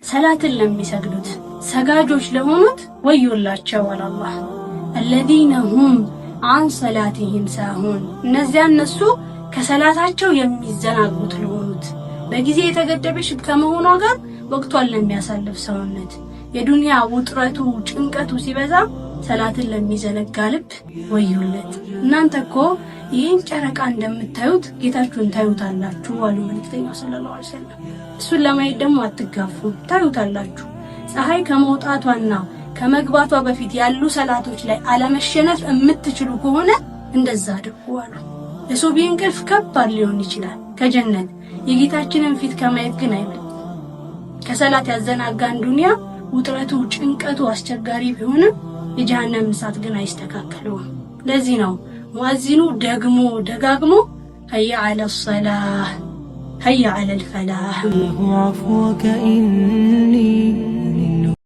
ሰላትን ለሚሰግዱት ሰጋጆች ለሆኑት ወዮላቸው አለ አላህ። الذين هم عن صلاتهم ساهون እነዚያ እነሱ ከሰላታቸው የሚዘናጉት ለሆኑት በጊዜ የተገደበሽ ከመሆኗ ጋር ወቅቷን ለሚያሳልፍ ሰውነት የዱንያ ውጥረቱ ጭንቀቱ ሲበዛ ሰላትን ለሚዘነጋ ልብ ወዮለት። እናንተ እኮ ይህን ጨረቃ እንደምታዩት ጌታችሁን ታዩታላችሁ አሉ መልእክተኛው ሰለላሁ ዐለይሂ ወሰለም። እሱን ለማየት ደግሞ አትጋፉ፣ ታዩታላችሁ። ፀሐይ ከመውጣቷና ከመግባቷ በፊት ያሉ ሰላቶች ላይ አለመሸነፍ የምትችሉ ከሆነ እንደዛ አድርጉ አሉ። የሱቢ እንቅልፍ ከባድ ሊሆን ይችላል ከጀነት የጌታችንን ፊት ከማየት ግን አይበልጥ። ከሰላት ያዘናጋን ዱንያ ውጥረቱ ጭንቀቱ አስቸጋሪ ቢሆንም የጀሃነም እሳት ግን አይስተካከለውም። ለዚህ ነው ሙአዚኑ ደግሞ ደጋግሞ هيا على الصلاة هيا على الفلاح عفوك